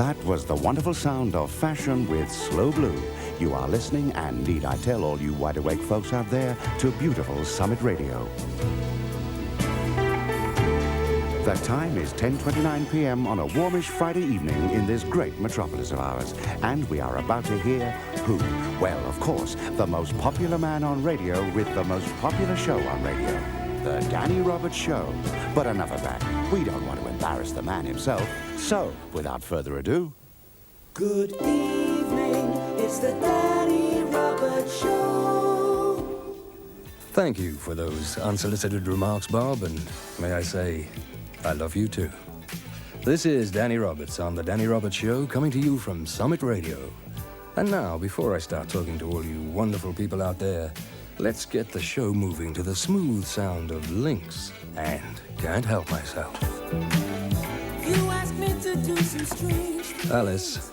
That was the wonderful sound of fashion with Slow Blue. You are listening, and need I tell all you wide-awake folks out there, to beautiful Summit Radio. The time is 10:29 p.m. on a warmish Friday evening in this great metropolis of ours. And we are about to hear who? Well, of course, the most popular man on radio with the most popular show on radio. The Danny Roberts Show. But enough of that. We don't want to embarrass the man himself. So, without further ado... Good evening, it's the Danny Roberts Show. Thank you for those unsolicited remarks, Bob, and may I say, I love you too. This is Danny Roberts on The Danny Roberts Show, coming to you from Summit Radio. And now, before I start talking to all you wonderful people out there, let's get the show moving to the smooth sound of Lynx and Can't Help Myself. You asked me to do some strange things. Alice.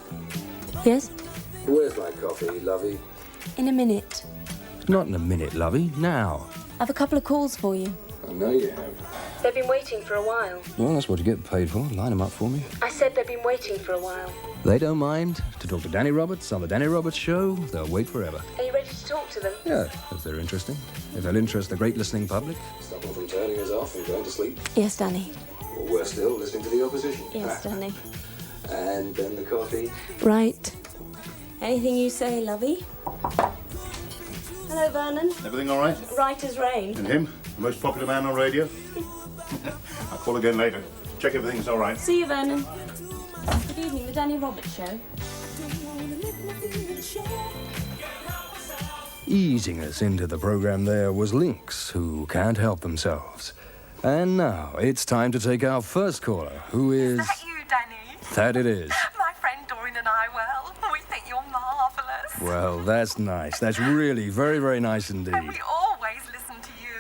Yes? Where's my coffee, lovey? In a minute. Not in a minute, lovey. Now. I've a couple of calls for you. I know you have. They've been waiting for a while. Well, that's what you get paid for. Line them up for me. I said they've been waiting for a while. They don't mind. To talk to Danny Roberts on The Danny Roberts Show, they'll wait forever. Are you ready to talk to them? Yeah, if they're interesting. If they'll interest the great listening public. Stop them from turning us off and going to sleep. Yes, Danny. Or worse still, listening to the opposition. Yes, Danny. And then the coffee. Right. Anything you say, lovey. Hello, Vernon. Everything all right? Right as rain. And him? The most popular man on radio? I'll call again later. Check everything's all right. See you, Vernon. Good evening, the Danny Roberts Show. Easing us into the program there was Lynx, who can't help themselves. And now it's time to take our first caller, who is... Is that you, Danny? That it is. My friend Doreen and I, well, we think you're marvellous. Well, that's nice. That's really very, very nice indeed. And we always listen to you.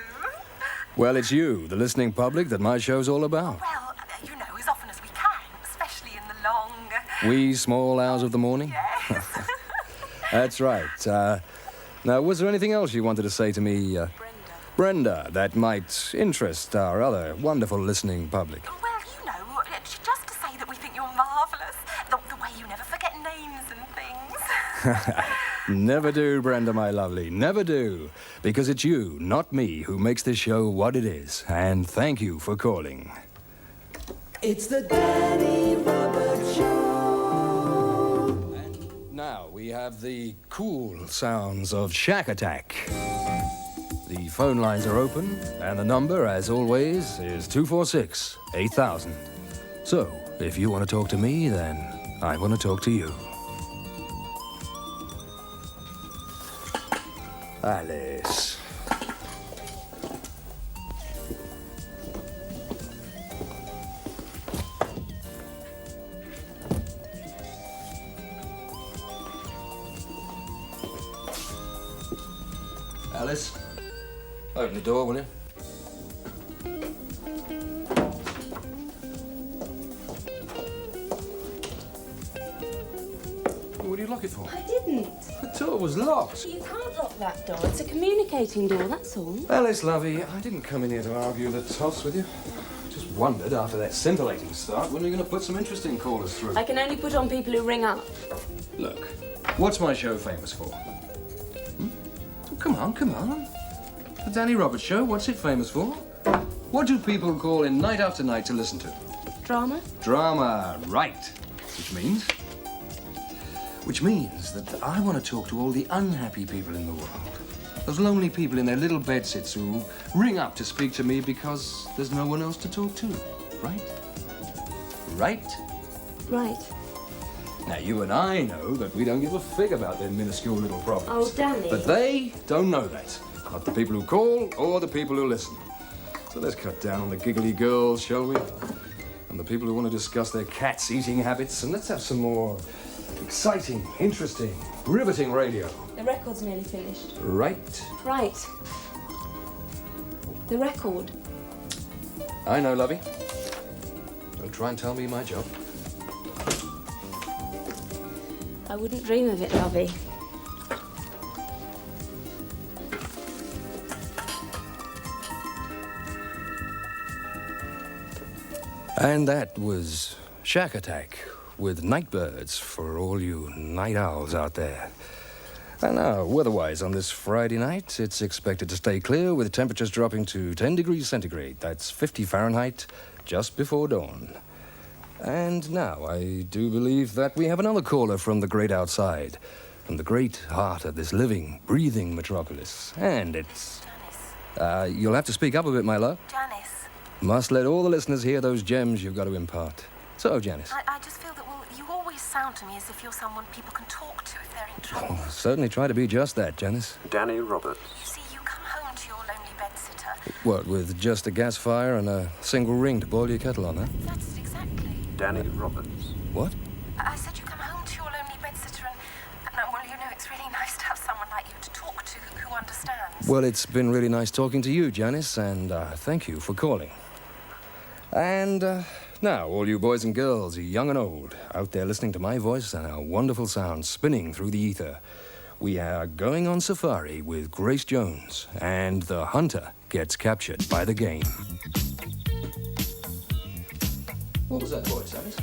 Well, it's you, the listening public, that my show's all about. Well, you know, as often as we can, especially in the long... Wee small hours of the morning? Yes. That's right. Now, was there anything else you wanted to say to me, Brenda, that might interest our other wonderful listening public? Well, you know, just to say that we think you're marvellous. The way you never forget names and things. Never do, Brenda, my lovely, never do. Because it's you, not me, who makes this show what it is. And thank you for calling. It's the Danny Roberts Show. Now we have the cool sounds of Shack Attack. The phone lines are open, and the number, as always, is 246-8000. So, if you want to talk to me, then I want to talk to you. Alice. Alice, open the door, will you? What do you lock it for? I didn't. The door was locked. You can't lock that door. It's a communicating door, that's all. Alice, lovey, I didn't come in here to argue the toss with you. I just wondered, after that scintillating start, when you're going to put some interesting callers through. I can only put on people who ring up. Look, what's my show famous for? Oh, come on. The Danny Roberts Show, what's it famous for? What do people call in night after night to listen to? Drama? Drama, right. Which means that I want to talk to all the unhappy people in the world. Those lonely people in their little bedsits who ring up to speak to me because there's no one else to talk to. Right? Right? Right. Now, you and I know that we don't give a fig about their minuscule little problems. Oh, Danny. But they don't know that. Not the people who call or the people who listen. So let's cut down on the giggly girls, shall we? And the people who want to discuss their cats' eating habits, and let's have some more exciting, interesting, riveting radio. The record's nearly finished. Right. Right. The record. I know, lovey. Don't try and tell me my job. I wouldn't dream of it, lovey. And that was Shack Attack with Nightbirds for all you night owls out there. And now, weather-wise, on this Friday night, it's expected to stay clear with temperatures dropping to 10 degrees centigrade. That's 50 Fahrenheit, just before dawn. And now, I do believe that we have another caller from the great outside, from the great heart of this living, breathing metropolis. And it's... Janice. You'll have to speak up a bit, my love. Janice. Must let all the listeners hear those gems you've got to impart. So, Janice. I just feel that, well, you always sound to me as if you're someone people can talk to if they're in trouble. Certainly try to be just that, Janice. Danny Roberts. You see, you come home to your lonely bedsitter. What, with just a gas fire and a single ring to boil your kettle on, huh? That's it exactly. Danny Roberts. What? I said you come home to your lonely bedsitter and well, you know, it's really nice to have someone like you to talk to who understands. Well, it's been really nice talking to you, Janice, and thank you for calling. And now, all you boys and girls, young and old, out there listening to my voice and our wonderful sound spinning through the ether, we are going on safari with Grace Jones, and the hunter gets captured by the game. What was that voice, Alice?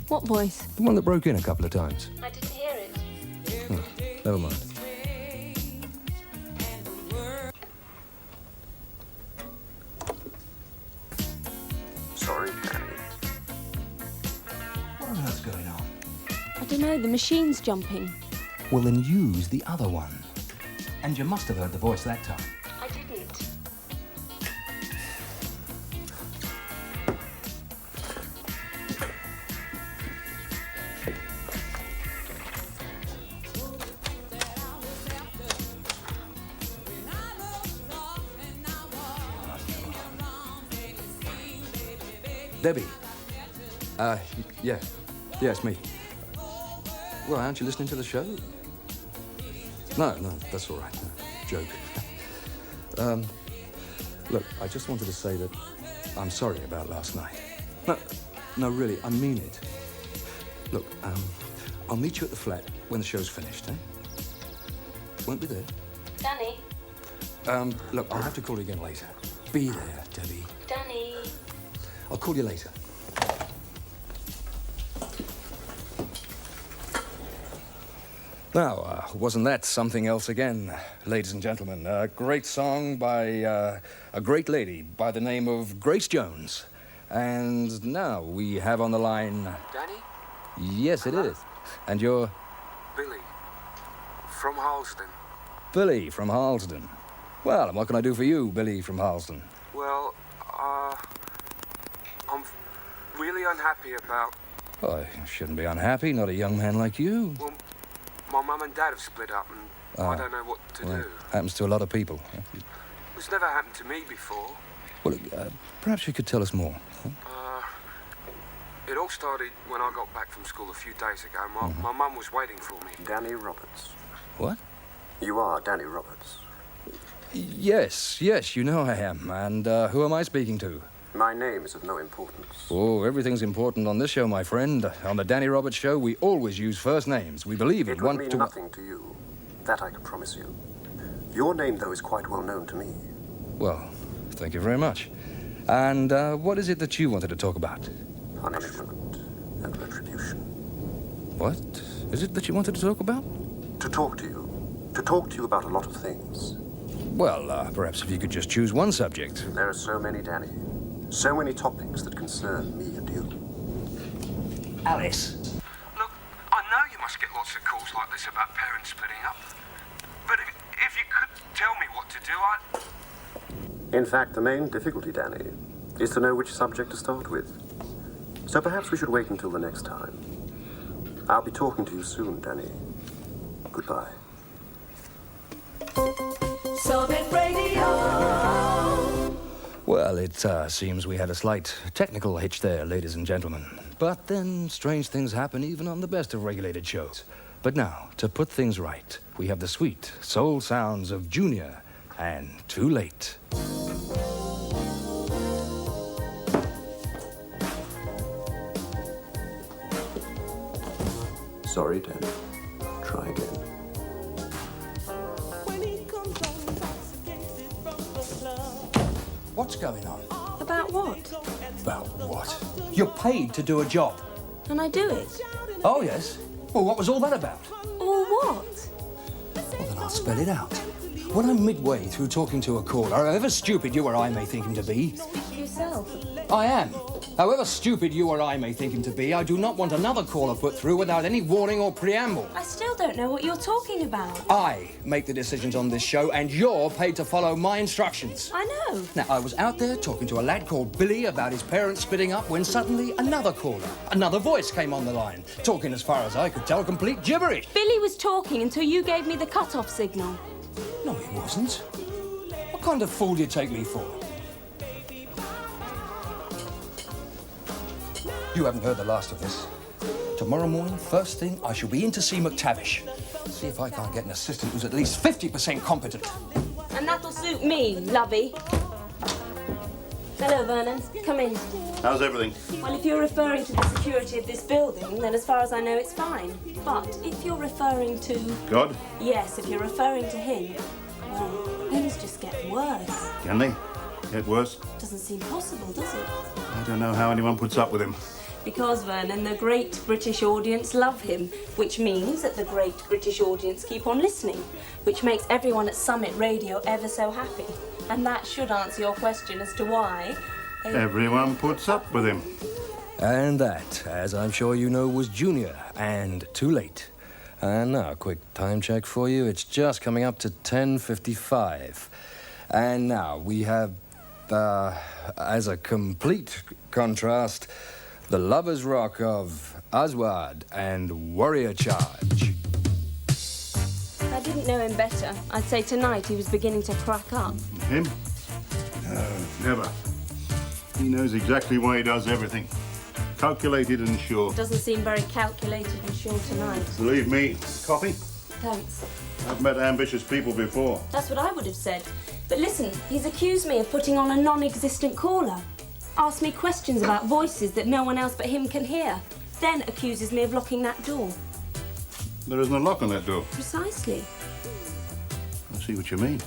What voice? The one that broke in a couple of times. I didn't hear it. Oh, never mind. Sorry, Danny. What on earth's going on? I don't know, the machine's jumping. Well, then use the other one. And you must have heard the voice that time. I didn't. Debbie. Yeah. Yes, me. Well, aren't you listening to the show? No, that's all right. No, joke. Look, I just wanted to say that I'm sorry about last night. No, really, I mean it. Look, I'll meet you at the flat when the show's finished, eh? Won't be there. Danny? Look, I'll have to call you again later. Be there, Debbie. Danny? I'll call you later. Now, wasn't that something else again, ladies and gentlemen? A great song by a great lady by the name of Grace Jones. And now we have on the line... Danny? Yes, it is. And you're... Billy. From Harlesden. Billy from Harlesden. Well, and what can I do for you, Billy from Harlesden? Well, I'm really unhappy about... Oh, I shouldn't be unhappy, not a young man like you. Well, my mum and dad have split up and I don't know what to do. Happens to a lot of people. It's never happened to me before. Well, perhaps you could tell us more. It all started when I got back from school a few days ago. My mum was waiting for me. Danny Roberts. What? You are Danny Roberts. Yes, you know I am. And who am I speaking to? My name is of no importance. Oh, everything's important on this show, my friend. On the Danny Roberts Show, we always use first names. We believe It would mean nothing to you. That I can promise you. Your name, though, is quite well known to me. Well, thank you very much. And what is it that you wanted to talk about? Punishment and retribution. What is it that you wanted to talk about? To talk to you. To talk to you about a lot of things. Well, perhaps if you could just choose one subject. There are so many, Danny. So many topics that concern me and you. Alice. Look, I know you must get lots of calls like this about parents splitting up. But if you could tell me what to do, In fact, the main difficulty, Danny, is to know which subject to start with. So perhaps we should wait until the next time. I'll be talking to you soon, Danny. Goodbye. Summit Radio. Well, it seems we had a slight technical hitch there, ladies and gentlemen. But then strange things happen even on the best of regulated shows. But now, to put things right, we have the sweet soul sounds of Junior and Too Late. Sorry, Danny. Try again. When he comes home intoxicated from the club. What's going on? About what? About what? You're paid to do a job. And I do it. Oh, yes? Well, what was all that about? Or what? Well, then I'll spell it out. When I'm midway through talking to a caller, however stupid you or I may think him to be... Speak for yourself. I am. However stupid you or I may think him to be, I do not want another caller put through without any warning or preamble. I still don't know what you're talking about. I make the decisions on this show, and you're paid to follow my instructions. I know. Now, I was out there talking to a lad called Billy about his parents splitting up when suddenly another caller, another voice came on the line, talking as far as I could tell complete gibberish. Billy was talking until you gave me the cut-off signal. No, he wasn't. What kind of fool do you take me for? You haven't heard the last of this. Tomorrow morning, first thing, I shall be in to see McTavish. See if I can't get an assistant who's at least 50% competent. And that'll suit me, lovey. Hello, Vernon. Come in. How's everything? Well, if you're referring to the security of this building, then as far as I know, it's fine. But if you're referring to... God? Yes, if you're referring to him, well, things just get worse. Can they? Get worse? Doesn't seem possible, does it? I don't know how anyone puts up with him. Because, Vernon, the great British audience love him, which means that the great British audience keep on listening, which makes everyone at Summit Radio ever so happy. And that should answer your question as to why... Everyone puts up with him. And that, as I'm sure you know, was Junior and too late. And now, a quick time check for you. It's just coming up to 10:55. And now we have, as a complete contrast, the Lover's Rock of Aswad and Warrior Charge. If I didn't know him better, I'd say tonight he was beginning to crack up. Him? No, never. He knows exactly why he does everything. Calculated and sure. Doesn't seem very calculated and sure tonight. Believe me. Coffee? Thanks. I've met ambitious people before. That's what I would have said. But listen, he's accused me of putting on a non-existent caller. Asked me questions about voices that no one else but him can hear. Then accuses me of locking that door. There isn't a lock on that door. Precisely. I see what you mean.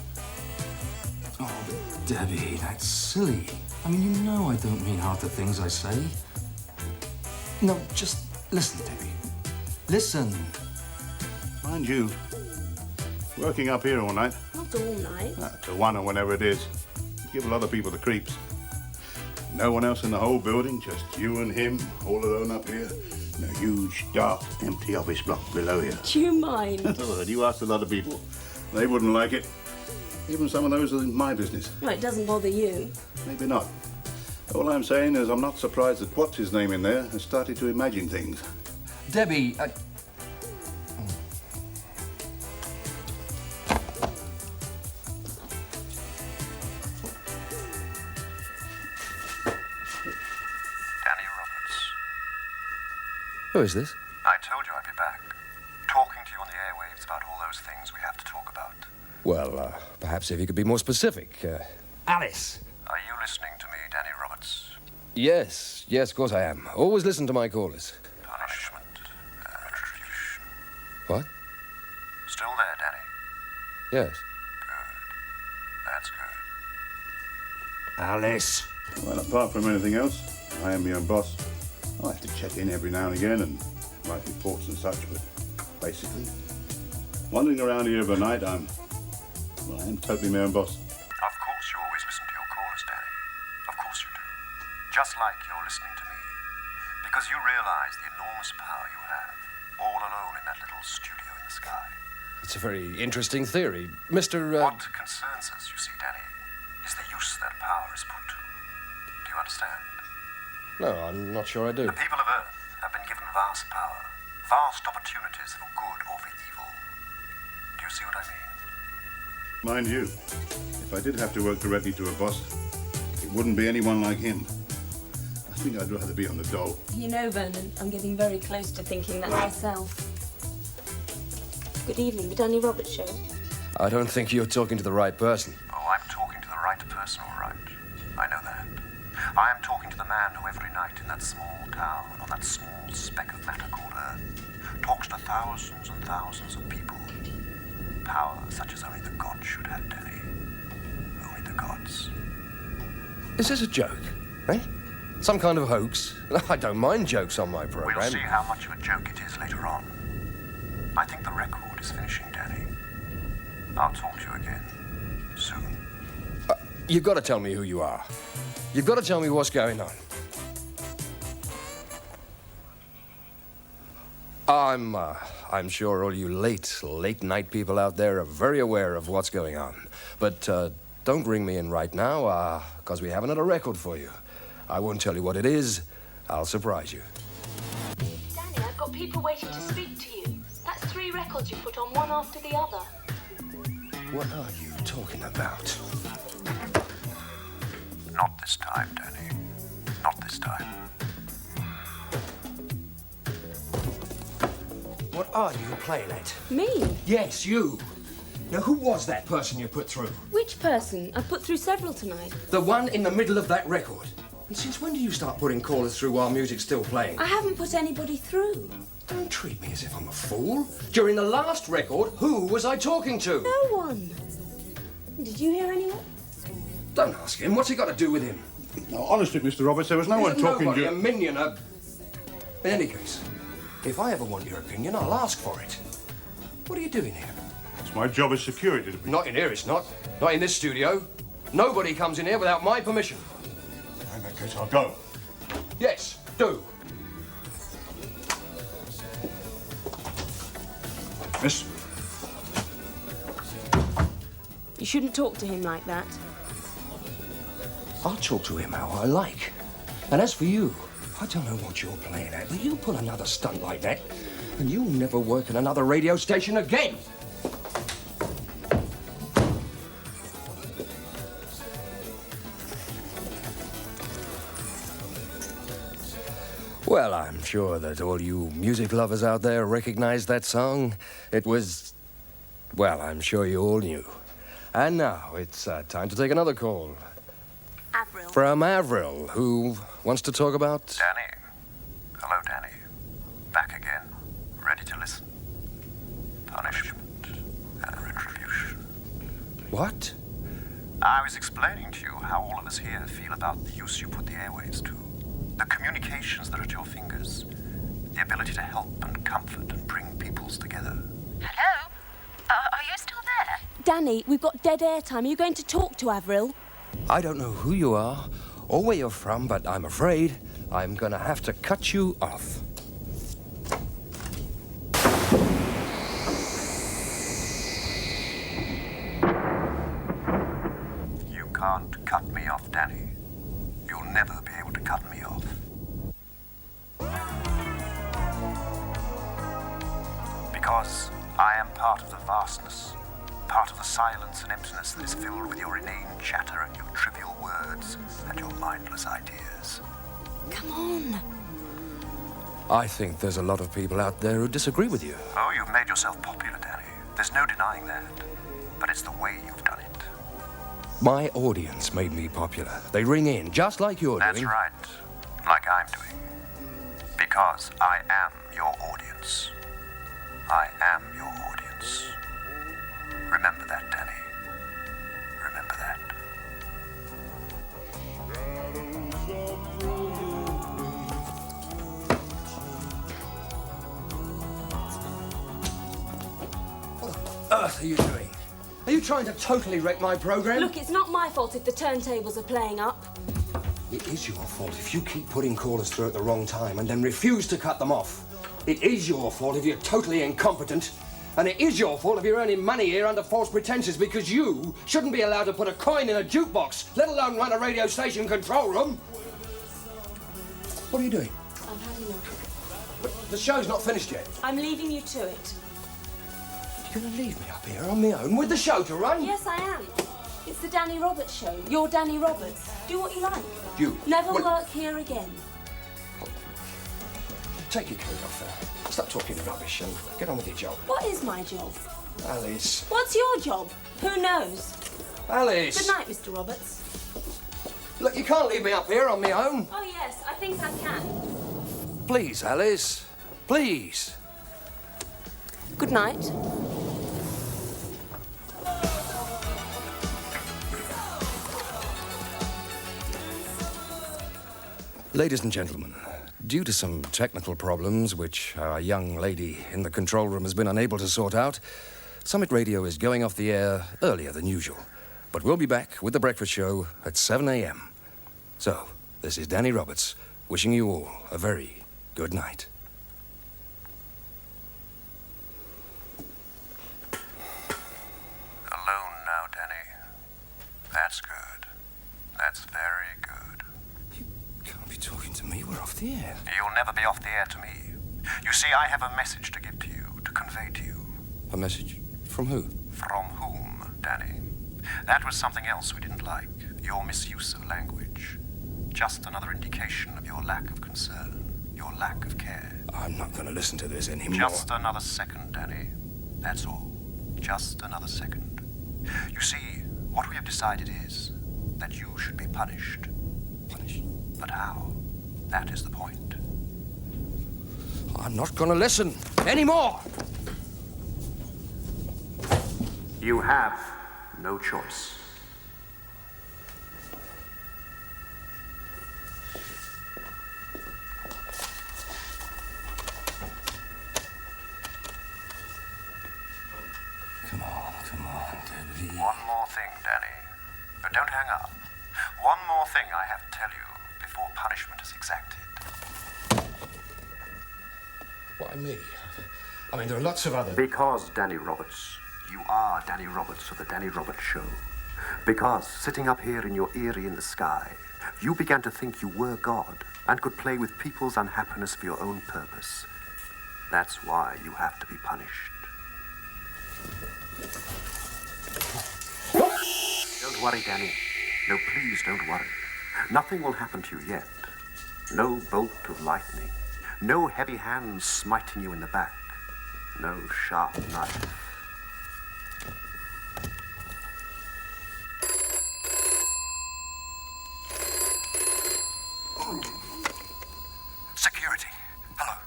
Oh, but Debbie, that's silly. I mean, you know I don't mean half the things I say. No, just listen, Debbie. Listen. Mind you, working up here all night. Not all night. To 1 or whenever it is. Give a lot of people the creeps. No one else in the whole building, just you and him, all alone up here. In a huge, dark, empty office block below you. Do you mind? You asked a lot of people. They wouldn't like it. Even some of those in my business. Well, it doesn't bother you. Maybe not. All I'm saying is I'm not surprised that what's-his-name in there has started to imagine things. Debbie, Who is this? I told you I'd be back. Talking to you on the airwaves about all those things we have to talk about. Well, perhaps if you could be more specific. Alice! Are you listening to me, Danny Roberts? Yes, of course I am. Always listen to my callers. Punishment and retribution. What? Still there, Danny? Yes. Good. That's good. Alice! Well, apart from anything else, I am my own boss. I have to check in every now and again and write reports and such, but basically, wandering around here overnight, I am totally my own boss. Of course you always listen to your callers, Danny. Of course you do. Just like you're listening to me. Because you realize the enormous power you have, all alone in that little studio in the sky. It's a very interesting theory. Mr. What concerns us, you see, Danny, is the use that power is put to. Do you understand? No, I'm not sure I do. The people of Earth have been given vast power, vast opportunities for good or for evil. Do you see what I mean? Mind you, if I did have to work directly to a boss, it wouldn't be anyone like him. I think I'd rather be on the dole. You know, Vernon, I'm getting very close to thinking that myself. Good evening, the Danny Roberts Show. I don't think you're talking to the right person. Oh, I'm talking to the right person, all right. I know that. I am talking to the man who every night in that small town, on that small speck of matter called Earth, talks to thousands and thousands of people. Power such as only the gods should have, Danny. Only the gods. Is this a joke, eh? Some kind of hoax? I don't mind jokes on my program. We'll see how much of a joke it is later on. I think the record is finishing, Danny. I'll talk to you again soon. You've got to tell me who you are. You've got to tell me what's going on. I'm sure all you late night people out there are very aware of what's going on. But don't ring me in right now, because we haven't had a record for you. I won't tell you what it is. I'll surprise you. Danny, I've got people waiting to speak to you. That's 3 records you put on, one after the other. What are you talking about? Not this time, Danny. Not this time. What are you playing at? Me? Yes, you. Now, who was that person you put through? Which person? I've put through several tonight. The one in the middle of that record. And since when do you start putting callers through while music's still playing? I haven't put anybody through. Don't treat me as if I'm a fool. During the last record, who was I talking to? No one. Did you hear anyone? Don't ask him. What's he got to do with him? No, honestly, Mr. Roberts, there was no one talking nobody, to a minion, In any case, if I ever want your opinion, I'll ask for it. What are you doing here? It's my job as security to be. Not in here, it's not. Not in this studio. Nobody comes in here without my permission. In that case, I'll go. Yes, do. Miss? You shouldn't talk to him like that. I'll talk to him how I like. And as for you, I don't know what you're playing at, but you pull another stunt like that, and you'll never work in another radio station again. Well, I'm sure that all you music lovers out there recognize that song. It was... well, I'm sure you all knew. And now it's time to take another call. Avril. From Avril, who wants to talk about... Danny. Hello, Danny. Back again. Ready to listen. Punishment and retribution. What? I was explaining to you how all of us here feel about the use you put the airwaves to. The communications that are at your fingers. The ability to help and comfort and bring peoples together. Hello? Are you still there? Danny, we've got dead air time. Are you going to talk to Avril? I don't know who you are or where you're from, but I'm afraid I'm gonna have to cut you off. You can't cut me off, Danny. You'll never be able to cut me off. Because I am part of the vastness, part of the silence and emptiness that is filled with your inane chatter and your trivial words and your mindless ideas. Come on. I think there's a lot of people out there who disagree with you. Oh, you've made yourself popular, Danny. There's no denying that. But it's the way you've done it. My audience made me popular. They ring in, just like you're That's doing. right. Like I'm doing. Because I am your audience. I am your audience. Remember that, Danny. Remember that. What on earth are you doing? Are you trying to totally wreck my program? Look, it's not my fault if the turntables are playing up. It is your fault if you keep putting callers through at the wrong time and then refuse to cut them off. It is your fault if you're totally incompetent. And it is your fault if you're earning money here under false pretenses, because you shouldn't be allowed to put a coin in a jukebox, let alone run a radio station control room. What are you doing? I'm having enough. But the show's not finished yet. I'm leaving you to it. You're going to leave me up here on my own with the show to run? Yes, I am. It's the Danny Roberts show. You're Danny Roberts. Do what you like. You? Never Well, work here again. take your coat off there. Stop talking rubbish and get on with your job. What is my job? Alice. What's your job? Who knows? Alice! Good night, Mr. Roberts. Look, you can't leave me up here on my own. Oh, yes, I think I can. Please, Alice. Please. Good night. Ladies and gentlemen, due to some technical problems which our young lady in the control room has been unable to sort out, Summit Radio is going off the air earlier than usual. But we'll be back with the breakfast show at 7 a.m. So, this is Danny Roberts, wishing you all a very good night. Alone now, Danny. That's good. That's very good. You can't be talking to me. We're off the air. You'll never be off the air to me. You see, I have a message to give to you, to convey to you. A message? From who? From whom, Danny? That was something else we didn't like. Your misuse of language. Just another indication of your lack of concern, your lack of care. I'm not going to listen to this anymore. Just another second, Danny. That's all. Just another second. You see, what we have decided is that you should be punished. Punished? But how? That is the point. I'm not going to listen anymore! You have no choice. Come on, Debbie. One more thing, Danny. But don't hang up. One more thing I have to tell you before punishment is exacted. Why me? I mean, there are lots of other... Because, Danny Roberts, you are Danny Roberts of the Danny Roberts Show. Because, sitting up here in your eyrie in the sky, you began to think you were God and could play with people's unhappiness for your own purpose. That's why you have to be punished. Don't worry, Danny. No, please don't worry. Nothing will happen to you yet. No bolt of lightning. No heavy hands smiting you in the back. No sharp knife. Security. Hello?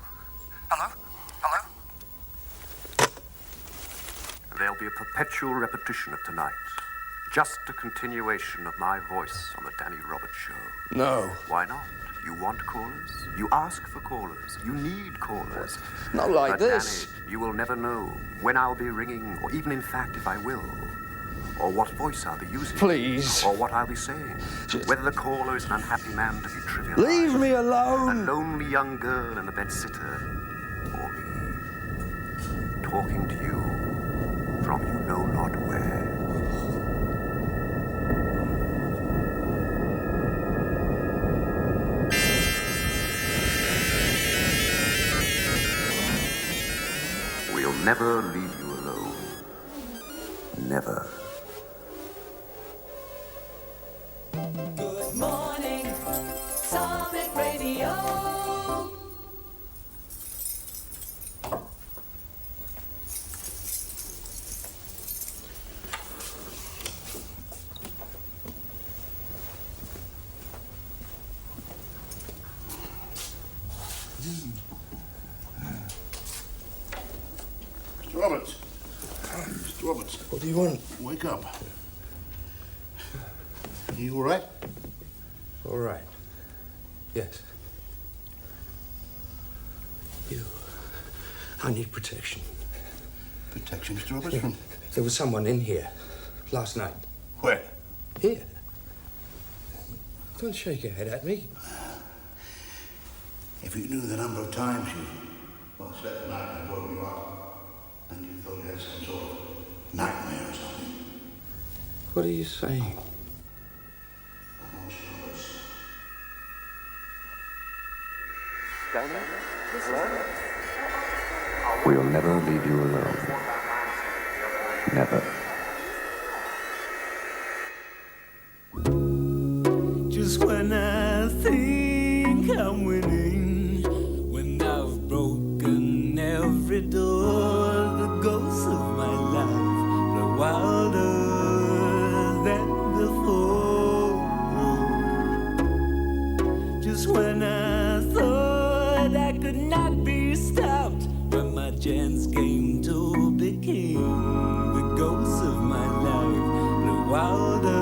Hello? Hello? There'll be a perpetual repetition of tonight. Just a continuation of my voice on the Danny Roberts Show. No. Why not? You want callers? You ask for callers. You need callers. Not like but this. Danny, you will never know when I'll be ringing, or even in fact if I will, or what voice I'll be using. Please. Or what I'll be saying. Just... Whether the caller is an unhappy man to be trivialized. Leave me alone. A lonely young girl and a bedsitter. Or me. Talking to you from you know not where. We'll never leave you alone. Never. Good morning, Summit Radio. Mr. Roberts. Mr. Roberts. What do you want? Wake up. Are you all right? All right. Yes. You. I need protection. Protection, Mr. Roberts, from... There was someone in here last night. Where? Here. Don't shake your head at me. If you knew the number of times you slept the night and woke you up, and you thought you had some sort of nightmare or something. What are you saying? We'll never leave you alone. Never. Just when I think I'm winning, when I've broken every door, the ghosts of my life grow wilder than before. Just when I thought I could not be stopped, when my chance came to be king, the ghosts of my life grew wilder